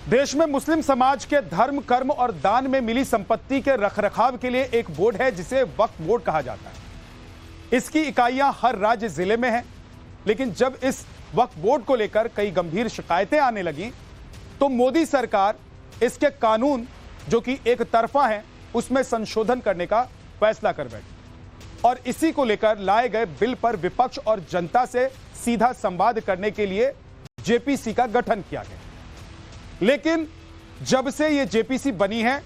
देश में मुस्लिम समाज के धर्म, कर्म और दान में मिली संपत्ति के रखरखाव के लिए एक बोर्ड है जिसे वक्फ बोर्ड कहा जाता है। इसकी इकाइयां हर राज्य जिले में हैं, लेकिन जब इस वक्फ बोर्ड को लेकर कई गंभीर शिकायतें आने लगी तो मोदी सरकार इसके कानून जो कि एक तरफा है उसमें संशोधन करने का फैसला कर बैठी और इसी को लेकर लाए गए बिल पर विपक्ष और जनता से सीधा संवाद करने के लिए जेपीसी का गठन किया गया। लेकिन जब से यह जेपीसी बनी है,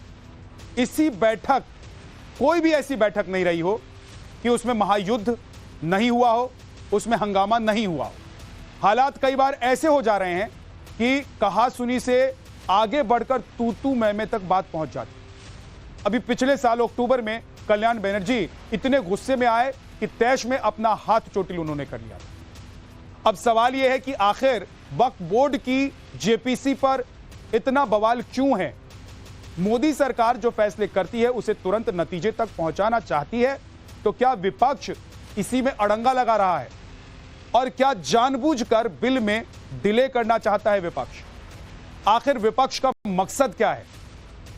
इसी बैठक, कोई भी ऐसी बैठक नहीं रही हो कि उसमें महायुद्ध नहीं हुआ हो, उसमें हंगामा नहीं हुआ हो। हालात कई बार ऐसे हो जा रहे हैं कि कहा सुनी से आगे बढ़कर तू तू मैं तक बात पहुंच जाती। अभी पिछले साल अक्टूबर में कल्याण बनर्जी इतने गुस्से में आए कि तैश में अपना हाथ चोटिल उन्होंने कर लिया। अब सवाल यह है कि आखिर वक्फ बोर्ड की जेपीसी पर इतना बवाल क्यों है? मोदी सरकार जो फैसले करती है उसे तुरंत नतीजे तक पहुंचाना चाहती है, तो क्या विपक्ष इसी में अड़ंगा लगा रहा है? और क्या जानबूझकर बिल में डिले करना चाहता है विपक्ष? आखिर विपक्ष का मकसद क्या है?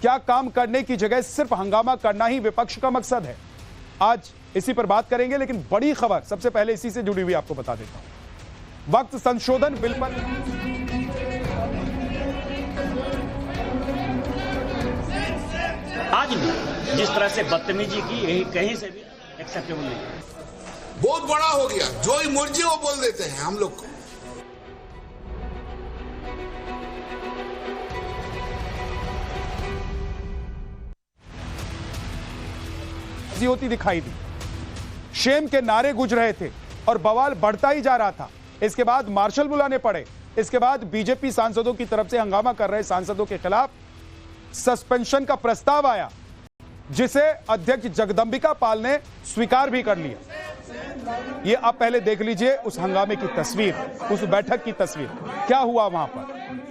क्या काम करने की जगह सिर्फ हंगामा करना ही विपक्ष का मकसद है? आज इसी पर बात करेंगे, लेकिन बड़ी खबर सबसे पहले इसी से जुड़ी हुई आपको बता देता हूं। वक्त संशोधन बिल पर आज भी जिस तरह से बदतमीजी की, यही कहीं से भी एक्सेप्टेबल नहीं है। बहुत बड़ा हो गया, जो ही मर्जी वो बोल देते हैं हम लोग को। होती दिखाई दी, शेम के नारे गूंज रहे थे और बवाल बढ़ता ही जा रहा था। इसके बाद मार्शल बुलाने पड़े। इसके बाद बीजेपी सांसदों की तरफ से हंगामा कर रहे सांसदों के खिलाफ सस्पेंशन का प्रस्ताव आया, जिसे अध्यक्ष जगदंबिका पाल ने स्वीकार भी कर लिया। ये आप पहले देख लीजिए उस हंगामे की तस्वीर, उस बैठक की तस्वीर, क्या हुआ वहां पर।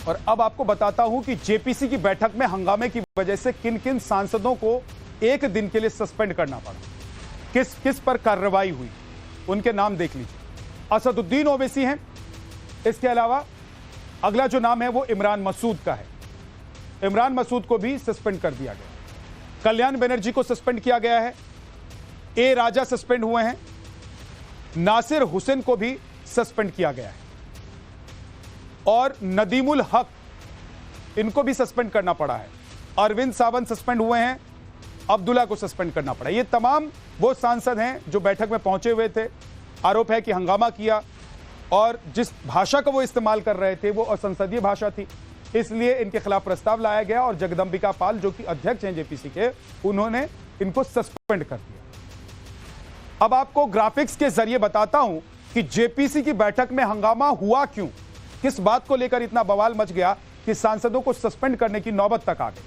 और अब आपको बताता हूं कि जेपीसी की बैठक में हंगामे की वजह से किन किन सांसदों को एक दिन के लिए सस्पेंड करना पड़ा, किस किस पर कार्रवाई हुई, उनके नाम देख लीजिए। असदुद्दीन ओवैसी हैं। इसके अलावा अगला जो नाम है वो इमरान मसूद का है। इमरान मसूद को भी सस्पेंड कर दिया गया। कल्याण बनर्जी को सस्पेंड किया गया है। ए राजा सस्पेंड हुए हैं। नासिर हुसैन को भी सस्पेंड किया गया है और नदीमुल हक, इनको भी सस्पेंड करना पड़ा है। अरविंद सावंत सस्पेंड हुए हैं। अब्दुल्ला को सस्पेंड करना पड़ा। ये तमाम वो सांसद हैं जो बैठक में पहुंचे हुए थे। आरोप है कि हंगामा किया और जिस भाषा का वो इस्तेमाल कर रहे थे वो असंसदीय भाषा थी, इसलिए इनके खिलाफ प्रस्ताव लाया गया और जगदंबिका पाल जो कि अध्यक्ष हैं जेपीसी के, उन्होंने इनको सस्पेंड कर दिया। अब आपको ग्राफिक्स के जरिए बताता हूं कि जेपीसी की बैठक में हंगामा हुआ क्यों, किस बात को लेकर इतना बवाल मच गया कि सांसदों को सस्पेंड करने की नौबत तक आ गई।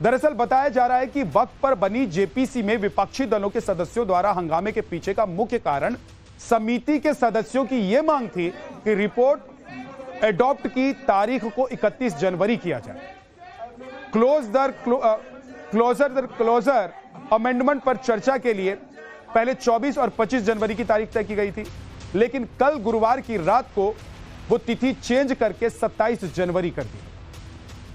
दरअसल बताया जा रहा है कि वक्त पर बनी जेपीसी में विपक्षी दलों के सदस्यों द्वारा हंगामे के पीछे का मुख्य कारण समिति के सदस्यों की यह मांग थी कि रिपोर्ट एडॉप्ट की तारीख को 31 जनवरी किया जाए। क्लोजर अमेंडमेंट पर चर्चा के लिए पहले 24 और 25 जनवरी की तारीख तय की गई थी, लेकिन कल गुरुवार की रात को वो तिथि चेंज करके 27 जनवरी कर दी।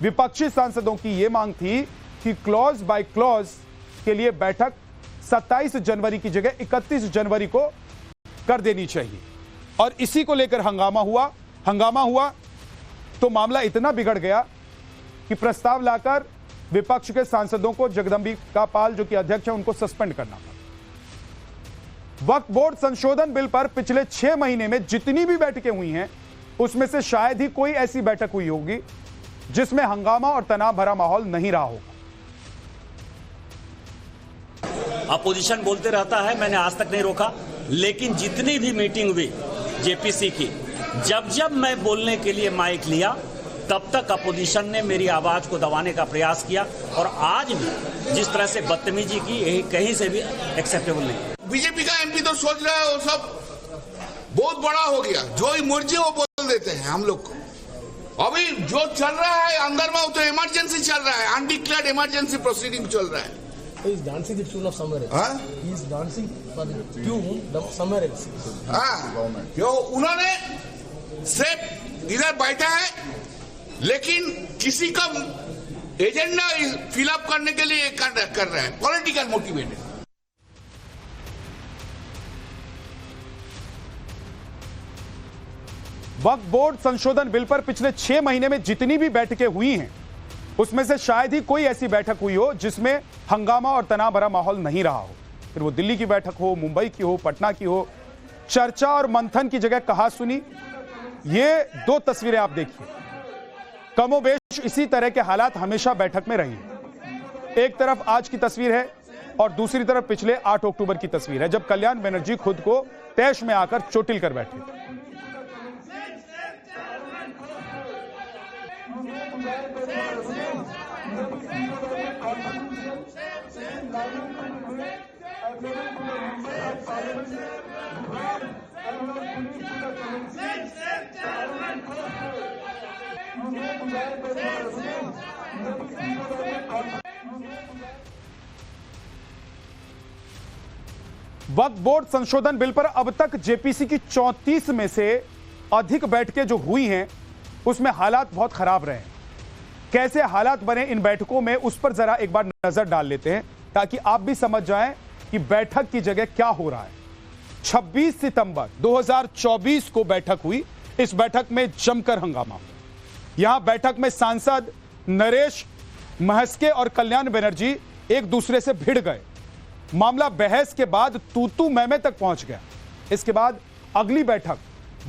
विपक्षी सांसदों की यह मांग थी कि क्लॉज बाय क्लॉज के लिए बैठक 27 जनवरी की जगह 31 जनवरी को कर देनी चाहिए और इसी को लेकर हंगामा हुआ तो मामला इतना बिगड़ गया कि प्रस्ताव लाकर विपक्ष के सांसदों को जगदंबिका पाल जो कि अध्यक्ष हैं उनको सस्पेंड करना पड़ा। वक्फ बोर्ड संशोधन बिल पर पिछले 6 महीने में जितनी भी बैठकें हुई हैं उसमें से शायद ही कोई ऐसी बैठक हुई होगी जिसमें हंगामा और तनाव भरा माहौल नहीं रहा होगा। अपोजिशन बोलते रहता है, मैंने आज तक नहीं रोका, लेकिन जितनी भी मीटिंग हुई जेपीसी की। जब जब मैं बोलने के लिए माइक लिया तब तक अपोजिशन ने मेरी आवाज को दबाने का प्रयास किया, और आज भी जिस तरह से बदतमीजी की, यही कहीं से भी एक्सेप्टेबल नहीं। बीजेपी का एमपी तो सोच रहा है वो सब बहुत बड़ा हो गया, जो इमरजेंसी वो बोल देते हैं हम लोग को। अभी जो चल रहा है अंदर में वो तो इमरजेंसी चल रहा है, अनडिक्लेयर्ड इमरजेंसी प्रोसीडिंग चल रहा है। He is dancing the tune of somewhere else. He is dancing for the tune of somewhere else. क्यों उन्होंने सिर्फ इधर बैठा है, लेकिन किसी का एजेंडा फिलअप करने के लिए कर रहा है, पॉलिटिकल मोटिवेटेड। वक्फ बोर्ड संशोधन बिल पर पिछले 6 महीने में जितनी भी बैठकें हुई हैं, उसमें से शायद ही कोई ऐसी बैठक हुई हो जिसमें हंगामा और तनाव भरा माहौल नहीं रहा हो। फिर वो दिल्ली की बैठक हो, मुंबई की हो, पटना की हो, चर्चा और मंथन की जगह कहा सुनी। ये 2 तस्वीरें आप देखिए, कमोबेश इसी तरह के हालात हमेशा बैठक में रही है। एक तरफ आज की तस्वीर है और दूसरी तरफ पिछले 8 अक्टूबर की तस्वीर है, जब कल्याण बनर्जी खुद को तैश में आकर चोटिल कर बैठे थे। वक्फ बोर्ड संशोधन बिल पर अब तक जेपीसी की 34 में से अधिक बैठकें जो हुई हैं, उसमें हालात बहुत खराब रहे। कैसे हालात बने इन बैठकों में, उस पर जरा एक बार नजर डाल लेते हैं ताकि आप भी समझ जाएं कि बैठक की जगह क्या हो रहा है। 26 सितंबर 2024 को बैठक हुई। इस बैठक में जमकर हंगामा हुआ। यहां बैठक में सांसद नरेश महस्के और कल्याण बनर्जी एक दूसरे से भिड़ गए। मामला बहस के बाद तू मैं तक पहुंच गया। इसके बाद अगली बैठक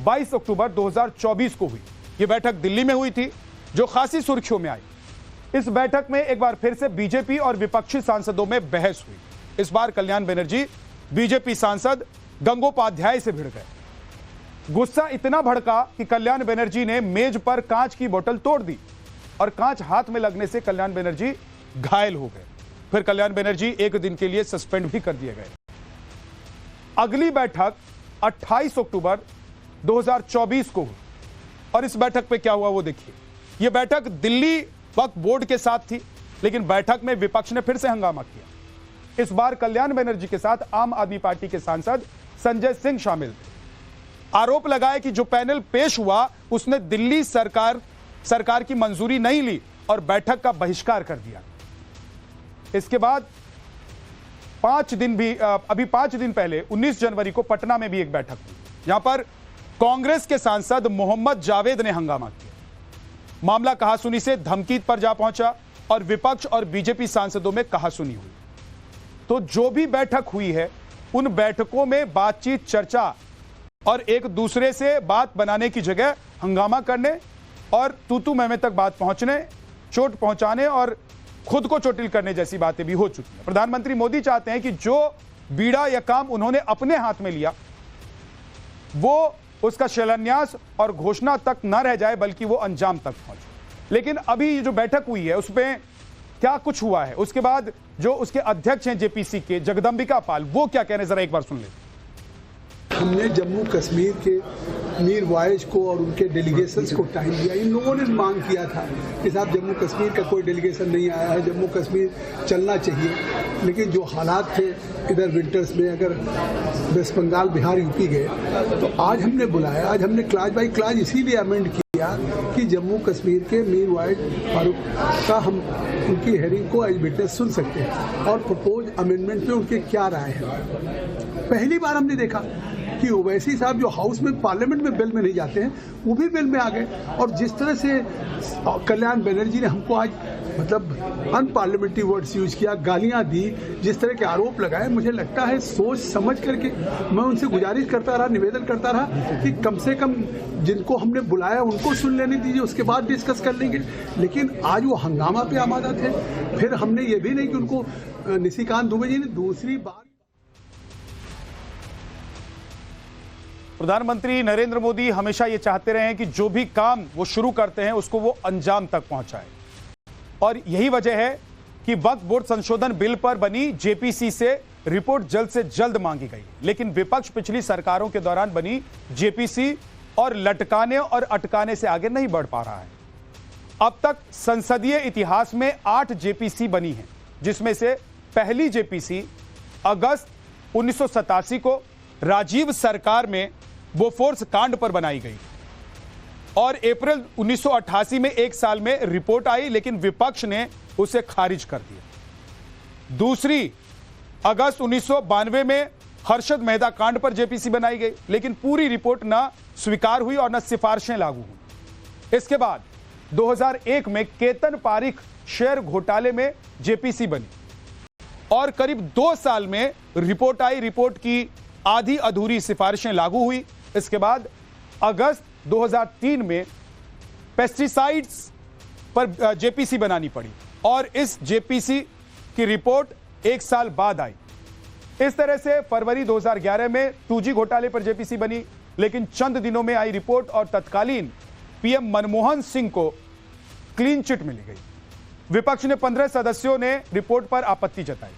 22 अक्टूबर 2024 को हुई। यह बैठक दिल्ली में हुई थी, जो खासी सुर्खियों में आई। इस बैठक में एक बार फिर से बीजेपी और विपक्षी सांसदों में बहस हुई। इस बार कल्याण बनर्जी बीजेपी सांसद गंगोपाध्याय से भिड़ गए। गुस्सा इतना भड़का कि कल्याण बनर्जी ने मेज पर कांच की बोतल तोड़ दी और कांच हाथ में लगने से कल्याण बनर्जी घायल हो गए। फिर कल्याण बनर्जी 1 दिन के लिए सस्पेंड भी कर दिए गए। अगली बैठक 28 अक्टूबर 2024 को हुई और इस बैठक पे क्या हुआ वो देखिए। यह बैठक दिल्ली वक्फ बोर्ड के साथ थी, लेकिन बैठक में विपक्ष ने फिर से हंगामा किया। इस बार कल्याण बनर्जी के साथ आम आदमी पार्टी के सांसद संजय सिंह शामिल थे। आरोप लगाया कि जो पैनल पेश हुआ उसने दिल्ली सरकार की मंजूरी नहीं ली और बैठक का बहिष्कार कर दिया। इसके बाद 5 दिन पहले 19 जनवरी को पटना में भी एक बैठक हुई। यहां पर कांग्रेस के सांसद मोहम्मद जावेद ने हंगामा किया। मामला कहासुनी से धमकी पर जा पहुंचा और विपक्ष और बीजेपी सांसदों में कहासुनी हुई। तो जो भी बैठक हुई है, उन बैठकों में बातचीत, चर्चा और एक दूसरे से बात बनाने की जगह हंगामा करने और तू मैं तक बात पहुंचने, चोट पहुंचाने और खुद को चोटिल करने जैसी बातें भी हो चुकी हैं। प्रधानमंत्री मोदी चाहते हैं कि जो बीड़ा या काम उन्होंने अपने हाथ में लिया, वो उसका शिलान्यास और घोषणा तक न रह जाए, बल्कि वो अंजाम तक पहुंचे। लेकिन अभी जो बैठक हुई है उसमें क्या कुछ हुआ है, उसके बाद जो उसके अध्यक्ष हैं जेपीसी के, जगदंबिका पाल, वो क्या कह रहे हैं, जरा एक बार सुन लेते। हमने जम्मू कश्मीर के मीर वाइज को और उनके डेलीगेशंस को टाइम दिया। इन लोगों ने मांग किया था कि साहब जम्मू कश्मीर का कोई डेलीगेशन नहीं आया है, जम्मू कश्मीर चलना चाहिए। लेकिन जो हालात थे इधर विंटर्स में, अगर वेस्ट बंगाल, बिहार, यूपी गए, तो आज हमने बुलाया। आज हमने क्लाज बाई क्लाज इसीलिए अमेंड किया कि जम्मू कश्मीर के मीर वाइज फारूक का हम उनकी हेयरिंग को एज विटनेस सुन सकते हैं और प्रपोज अमेंडमेंट पे उनके क्या राय है। पहली बार हमने देखा कि ओवैसी साहब जो हाउस में, पार्लियामेंट में बिल में नहीं जाते हैं, वो भी बिल में आ गए। और जिस तरह से कल्याण बनर्जी ने हमको आज मतलब अनपार्लियामेंट्री वर्ड्स यूज किया, गालियां दी, जिस तरह के आरोप लगाए, मुझे लगता है सोच समझ करके मैं उनसे गुजारिश करता रहा, निवेदन करता रहा कि कम से कम जिनको हमने बुलाया उनको सुन लेने दीजिए, उसके बाद डिस्कस कर लेंगे। लेकिन आज वो हंगामा पे आमादा थे। फिर हमने ये भी नहीं कि उनको निशिकांत दुबे जी ने दूसरी बार प्रधानमंत्री नरेंद्र मोदी हमेशा ये चाहते रहे हैं कि जो भी काम वो शुरू करते हैं उसको वो अंजाम तक पहुंचाए, और यही वजह है कि वक्फ बोर्ड संशोधन बिल पर बनी जेपीसी से रिपोर्ट जल्द से जल्द मांगी गई। लेकिन विपक्ष पिछली सरकारों के दौरान बनी जेपीसी और लटकाने और अटकाने से आगे नहीं बढ़ पा रहा है। अब तक संसदीय इतिहास में 8 जेपीसी बनी हैं, जिसमें से पहली जेपीसी अगस्त 1987 को राजीव सरकार में बोफोर्स कांड पर बनाई गई और अप्रैल 1988 में 1 साल में रिपोर्ट आई, लेकिन विपक्ष ने उसे खारिज कर दिया। दूसरी अगस्त 1992 में हर्षद मेहता कांड पर जेपीसी बनाई गई, लेकिन पूरी रिपोर्ट न स्वीकार हुई और न सिफारिशें लागू हुई। इसके बाद 2001 में केतन पारिख शेयर घोटाले में जेपीसी बनी और करीब 2 साल में रिपोर्ट आई। रिपोर्ट की आधी अधूरी सिफारिशें लागू हुई। इसके बाद अगस्त 2003 में पेस्टिसाइड्स पर जेपीसी बनानी पड़ी और इस जेपीसी की रिपोर्ट 1 साल बाद आई। इस तरह से फरवरी 2011 में 2G घोटाले पर जेपीसी बनी, लेकिन चंद दिनों में आई रिपोर्ट और तत्कालीन पीएम मनमोहन सिंह को क्लीन चिट मिल गई। विपक्ष ने 15 सदस्यों ने रिपोर्ट पर आपत्ति जताई।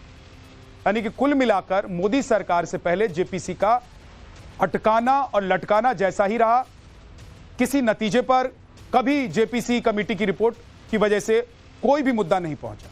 यानी कि कुल मिलाकर मोदी सरकार से पहले जेपीसी का अटकाना और लटकाना जैसा ही रहा। किसी नतीजे पर कभी जेपीसी कमेटी की रिपोर्ट की वजह से कोई भी मुद्दा नहीं पहुंचा।